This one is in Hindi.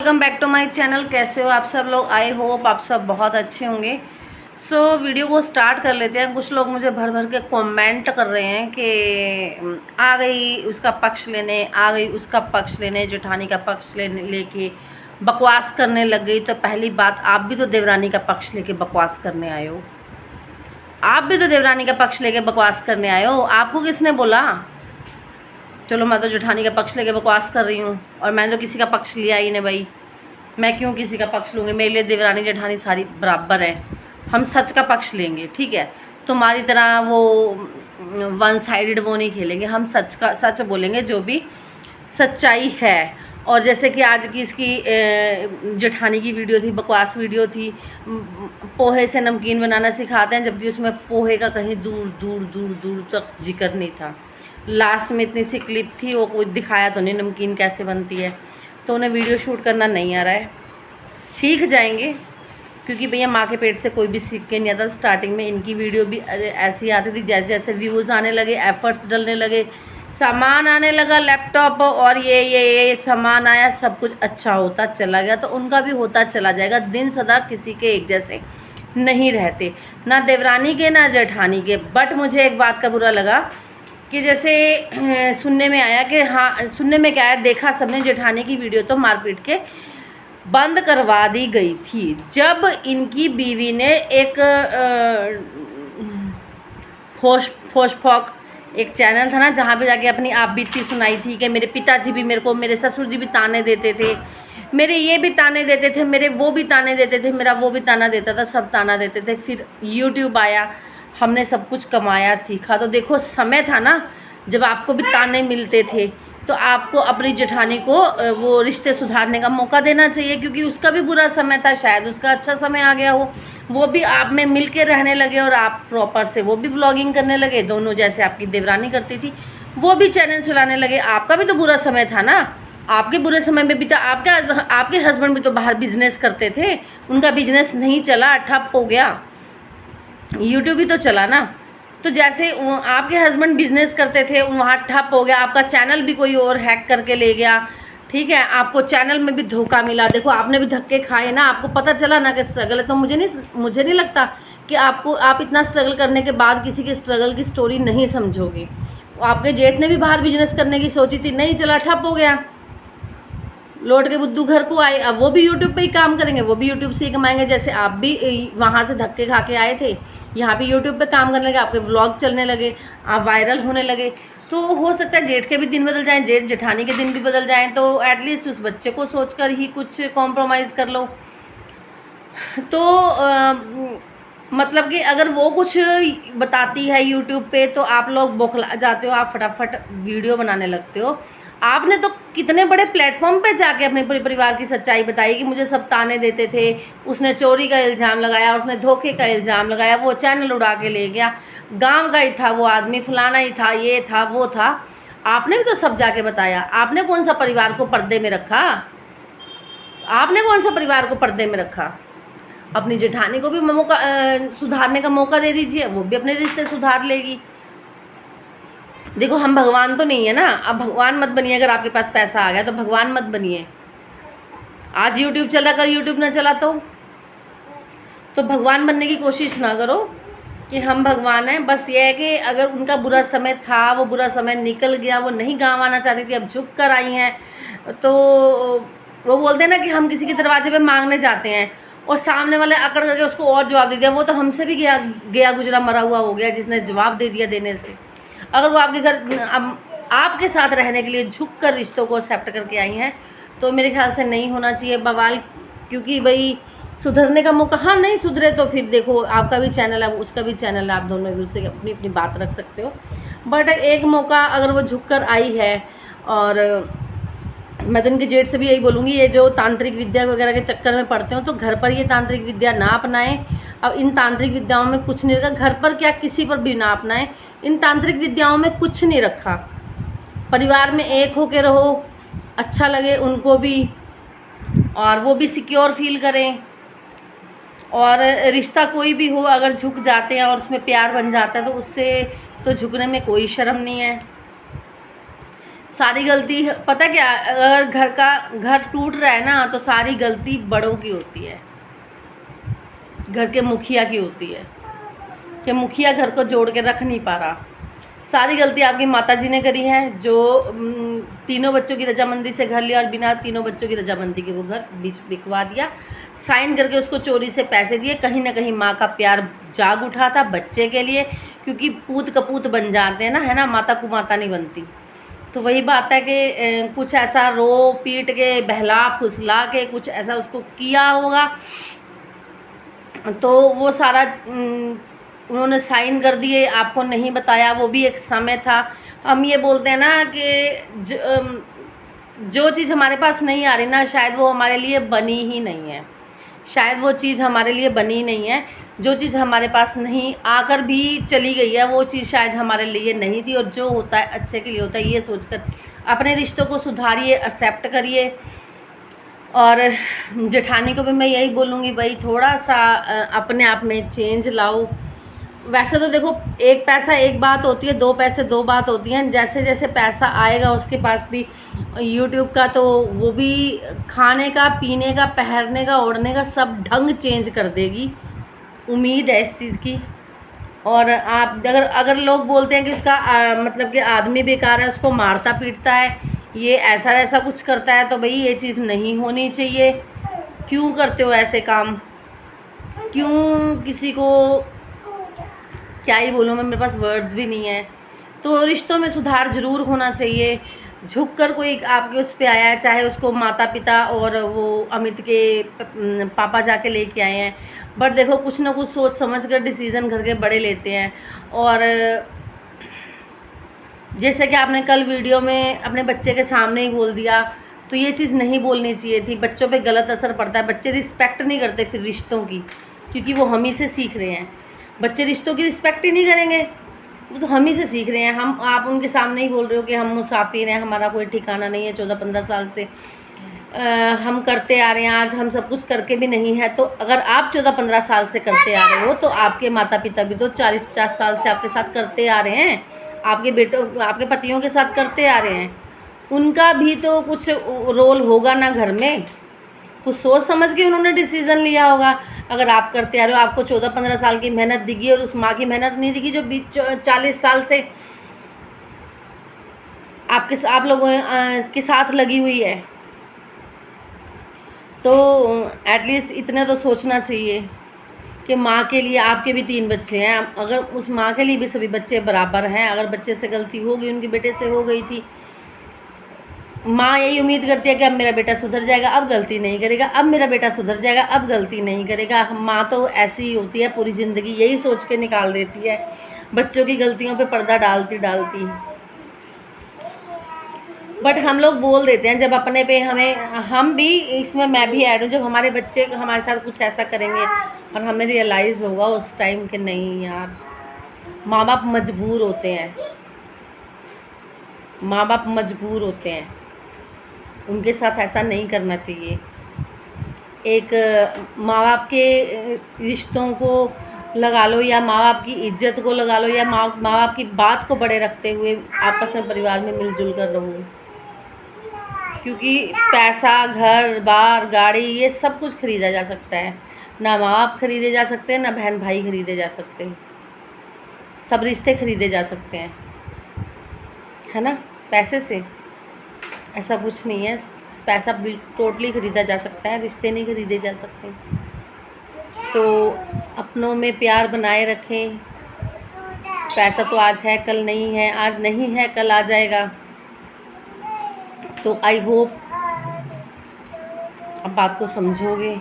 Welcome back to my channel. कैसे हो आप सब लोग? आई होप आप सब बहुत अच्छे होंगे। वीडियो को स्टार्ट कर लेते हैं। कुछ लोग मुझे भर भर के कमेंट कर रहे हैं कि आ गई उसका पक्ष लेने, आ गई उसका पक्ष लेने, जेठानी का पक्ष लेने लेके बकवास करने लग गई। तो पहली बात, आप भी तो देवरानी का पक्ष लेके बकवास करने आए हो। आप भी तो देवरानी का पक्ष लेके बकवास करने आए हो। आपको किसने बोला? चलो, मैं तो जेठानी का पक्ष लेके बकवास कर रही हूँ और मैंने तो किसी का पक्ष लिया ही नहीं भाई। मैं क्यों किसी का पक्ष लूँगी? मेरे लिए देवरानी जेठानी सारी बराबर हैं। हम सच का पक्ष लेंगे, ठीक है। तुम्हारी तरह वो वन साइडेड वो नहीं खेलेंगे। हम सच बोलेंगे, जो भी सच्चाई है। और जैसे कि आज की इसकी जेठानी की वीडियो थी, बकवास वीडियो थी। पोहे से नमकीन बनाना सिखाते हैं, जबकि उसमें पोहे का कहीं दूर दूर दूर दूर तक जिक्र नहीं था। लास्ट में इतनी सी क्लिप थी, वो कोई दिखाया तो नहीं नमकीन कैसे बनती है। तो उन्हें वीडियो शूट करना नहीं आ रहा है। सीख जाएंगे, क्योंकि भैया माँ के पेट से कोई भी सीख के नहीं आता। स्टार्टिंग में इनकी वीडियो भी ऐसी आती थी, जैसे जैसे व्यूज़ आने लगे, एफर्ट्स डलने लगे, सामान आने लगा, लैपटॉप और ये सामान आया, सब कुछ अच्छा होता चला गया। तो उनका भी होता चला जाएगा। दिन सदा किसी के एक जैसे नहीं रहते, ना देवरानी के ना जेठानी के। बट मुझे एक बात का बुरा लगा कि जैसे सुनने में आया कि हाँ, सुनने में क्या आया, देखा सबने, जेठानी की वीडियो तो मारपीट के बंद करवा दी गई थी। जब इनकी बीवी ने एक फोक एक चैनल था ना, जहाँ पे जाके अपनी आप बीती सुनाई थी कि मेरे पिताजी भी मेरे को, मेरे ससुर जी भी ताने देते थे, मेरे ये भी ताने देते थे, मेरे वो भी ताने देते थे, मेरा वो भी ताना देता था, सब ताना देते थे। फिर यूट्यूब आया, हमने सब कुछ कमाया, सीखा। तो देखो, समय था ना जब आपको भी ताने मिलते थे, तो आपको अपनी जेठानी को वो रिश्ते सुधारने का मौका देना चाहिए, क्योंकि उसका भी बुरा समय था, शायद उसका अच्छा समय आ गया हो। वो भी आप में मिल के रहने लगे और आप प्रॉपर से वो भी व्लॉगिंग करने लगे, दोनों जैसे आपकी देवरानी करती थी, वो भी चैनल चलाने लगे। आपका भी तो बुरा समय था ना। आपके बुरे समय में भी तो आपके हस्बैंड भी तो बाहर बिजनेस करते थे, उनका बिजनेस नहीं चला, ठप हो गया। यूट्यूब ही तो चला ना। तो जैसे आपके हस्बैंड बिजनेस करते थे, वहाँ ठप हो गया, आपका चैनल भी कोई और हैक करके ले गया, ठीक है। आपको चैनल में भी धोखा मिला, देखो आपने भी धक्के खाए ना, आपको पता चला ना कि स्ट्रगल है। तो मुझे नहीं लगता कि आप इतना स्ट्रगल करने के बाद किसी के स्ट्रगल की स्टोरी नहीं समझोगे। आपके जेठ ने भी बाहर बिजनेस करने की सोची थी, नहीं चला, ठप हो गया, लौट के बुद्धू घर को आए। अब वो भी यूट्यूब पे ही काम करेंगे, वो भी यूट्यूब से ही कमाएंगे। जैसे आप भी वहाँ से धक्के खा के आए थे, यहाँ भी यूट्यूब पे काम करने लगे, आपके व्लॉग चलने लगे, आप वायरल होने लगे। तो हो सकता है जेठ के भी दिन बदल जाएं, जेठ जेठानी के दिन भी बदल जाएं, तो एटलीस्ट उस बच्चे को सोचकर ही कुछ कॉम्प्रोमाइज़ कर लो। तो मतलब कि अगर वो कुछ बताती है यूट्यूब पे, तो आप लोग बौखला जाते हो, आप फटाफट वीडियो बनाने लगते हो। आपने तो कितने बड़े प्लेटफॉर्म पे जाके अपने पूरे परिवार की सच्चाई बताई कि मुझे सब ताने देते थे, उसने चोरी का इल्ज़ाम लगाया, उसने धोखे का इल्ज़ाम लगाया, वो चैनल उड़ा के ले गया, गांव का ही था वो आदमी, फलाना ही था, ये था वो था। आपने भी तो सब जाके बताया। आपने कौन सा परिवार को पर्दे में रखा? आपने कौन सा परिवार को पर्दे में रखा? अपनी जेठानी को भी मौका सुधारने का मौका दे दीजिए, वो भी अपने रिश्ते सुधार लेगी। देखो, हम भगवान तो नहीं है ना। अब भगवान मत बनिए। अगर आपके पास पैसा आ गया तो भगवान मत बनिए। आज यूट्यूब चला, कर यूट्यूब ना चला तो भगवान बनने की कोशिश ना करो कि हम भगवान हैं। बस ये है कि अगर उनका बुरा समय था, वो बुरा समय निकल गया, वो नहीं गाँव आना चाहती थी, अब झुक कर आई हैं, तो वो बोलते हैं ना कि हम किसी के दरवाजे पे मांगने जाते हैं और सामने वाले अकड़ करके उसको और जवाब दे दिया। वो तो हमसे भी गया गुजरा मरा हुआ हो गया, जिसने जवाब दे दिया देने से। अगर वो आपके घर अब आपके साथ रहने के लिए झुक कर रिश्तों को एक्सेप्ट करके आई हैं, तो मेरे ख्याल से नहीं होना चाहिए बवाल। क्योंकि भाई सुधरने का मौका, हाँ नहीं सुधरे तो फिर देखो, आपका भी चैनल है, उसका भी चैनल है, आप दोनों एक दूसरे की अपनी अपनी बात रख सकते हो। बट एक मौका अगर वो झुक कर आई है, और मैं तो इनके जेठ से भी यही बोलूँगी, ये जो तांत्रिक विद्या वगैरह के चक्कर में पड़ते हो, तो घर पर ये तांत्रिक विद्या ना अपनाएं। अब इन तांत्रिक विद्याओं में कुछ नहीं रखा, घर पर क्या किसी पर भी ना अपनाएं। इन तांत्रिक विद्याओं में कुछ नहीं रखा। परिवार में एक होके रहो, अच्छा लगे उनको भी, और वो भी सिक्योर फील करें। और रिश्ता कोई भी हो, अगर झुक जाते हैं और उसमें प्यार बन जाता है, तो उससे तो झुकने में कोई शर्म नहीं है। सारी गलती पता क्या, अगर घर टूट रहा है ना तो सारी गलती बड़ों की होती है, घर के मुखिया की होती है कि मुखिया घर को जोड़ के रख नहीं पा रहा। सारी गलती आपकी माताजी ने करी है, जो तीनों बच्चों की रजामंदी से घर लिया और बिना तीनों बच्चों की रजामंदी के वो घर बिकवा दिया, साइन करके उसको चोरी से पैसे दिए। कहीं ना कहीं माँ का प्यार जाग उठा था बच्चे के लिए, क्योंकि पूत कपूत बन जाते हैं ना, है ना, माता कुमाता नहीं बनती। तो वही बात है कि कुछ ऐसा रो पीट के बहला फुसला के कुछ ऐसा उसको किया होगा, तो वो सारा उन्होंने साइन कर दिए, आपको नहीं बताया। वो भी एक समय था। हम ये बोलते हैं ना कि जो चीज़ हमारे पास नहीं आ रही ना, शायद वो हमारे लिए बनी ही नहीं है, शायद वो चीज़ हमारे लिए बनी ही नहीं है। जो चीज़ हमारे पास नहीं आकर भी चली गई है, वो चीज़ शायद हमारे लिए नहीं थी, और जो होता है अच्छे के लिए होता है, ये सोचकर अपने रिश्तों को सुधारिए, एक्सेप्ट करिए। और जेठानी को भी मैं यही बोलूँगी, भाई थोड़ा सा अपने आप में चेंज लाओ। वैसे तो देखो, एक पैसा एक बात होती है, दो पैसे दो बात होती हैं। जैसे जैसे पैसा आएगा उसके पास भी यूट्यूब का, तो वो भी खाने का, पीने का, पहनने का, ओढ़ने का सब ढंग चेंज कर देगी, उम्मीद है इस चीज़ की। और आप अगर लोग बोलते हैं कि उसका मतलब कि आदमी बेकार है, उसको मारता पीटता है, ये ऐसा वैसा कुछ करता है, तो भाई ये चीज़ नहीं होनी चाहिए। क्यों करते हो ऐसे काम? क्यों किसी को क्या ही बोलूँ मैं, मेरे पास वर्ड्स भी नहीं है। तो रिश्तों में सुधार ज़रूर होना चाहिए। झुक कर कोई आपके उस पे आया है, चाहे उसको माता पिता और वो अमित के पापा जाके लेके आए हैं, बट देखो कुछ ना कुछ सोच समझ कर डिसीज़न घर के बड़े लेते हैं। और जैसे कि आपने कल वीडियो में अपने बच्चे के सामने ही बोल दिया, तो ये चीज़ नहीं बोलनी चाहिए थी। बच्चों पे गलत असर पड़ता है, बच्चे रिस्पेक्ट नहीं करते फिर रिश्तों की, क्योंकि वो हम ही से सीख रहे हैं। बच्चे रिश्तों की रिस्पेक्ट ही नहीं करेंगे, वो तो हम ही से सीख रहे हैं। आप उनके सामने ही बोल रहे हो कि हम मुसाफिर हैं, हमारा कोई ठिकाना नहीं है, 14-15 साल से हम करते आ रहे हैं, आज हम सब कुछ करके भी नहीं है। तो अगर आप 14-15 साल से करते आ रहे हो, तो आपके माता पिता भी तो 40-50 साल से आपके साथ करते आ रहे हैं, आपके बेटों आपके पतियों के साथ करते आ रहे हैं, उनका भी तो कुछ रोल होगा ना घर में। कुछ सोच समझ के उन्होंने डिसीज़न लिया होगा। अगर आप करते आ रहे हो, आपको 14-15 साल की मेहनत दिखी और उस माँ की मेहनत नहीं दिखी जो 40 साल से आप लोगों के साथ लगी हुई है, तो एटलीस्ट इतने तो सोचना चाहिए कि माँ के लिए आपके भी 3 बच्चे हैं। अगर उस माँ के लिए भी सभी बच्चे बराबर हैं। अगर बच्चे से गलती हो गई, उनके बेटे से हो गई थी, माँ यही उम्मीद करती है कि अब मेरा बेटा सुधर जाएगा, अब गलती नहीं करेगा, अब मेरा बेटा सुधर जाएगा, अब गलती नहीं करेगा। माँ तो ऐसी ही होती है, पूरी ज़िंदगी यही सोच के निकाल देती है, बच्चों की गलतियों पे पर्दा डालती डालती। बट हम लोग बोल देते हैं जब अपने पे हम भी इसमें, मैं भी ऐड हूँ, जब हमारे बच्चे हमारे साथ कुछ ऐसा करेंगे और हमें रियलाइज़ होगा उस टाइम कि नहीं यार, माँ बाप मजबूर होते हैं, माँ बाप मजबूर होते हैं, उनके साथ ऐसा नहीं करना चाहिए। एक माँ बाप के रिश्तों को लगा लो, या माँ बाप की इज्जत को लगा लो, या माँ बाप की बात को बड़े रखते हुए आपस में परिवार में मिलजुल कर रहो। क्योंकि पैसा, घर बार, गाड़ी, ये सब कुछ ख़रीदा जा सकता है, ना माँ बाप खरीदे जा सकते हैं, ना बहन भाई खरीदे जा सकते हैं। सब रिश्ते खरीदे जा सकते हैं, है ना। पैसे से ऐसा कुछ नहीं है, पैसा टोटली ख़रीदा जा सकता है, रिश्ते नहीं खरीदे जा सकते। तो अपनों में प्यार बनाए रखें। पैसा तो आज है कल नहीं है, आज नहीं है कल आ जाएगा। तो आई होप आप बात को समझोगे।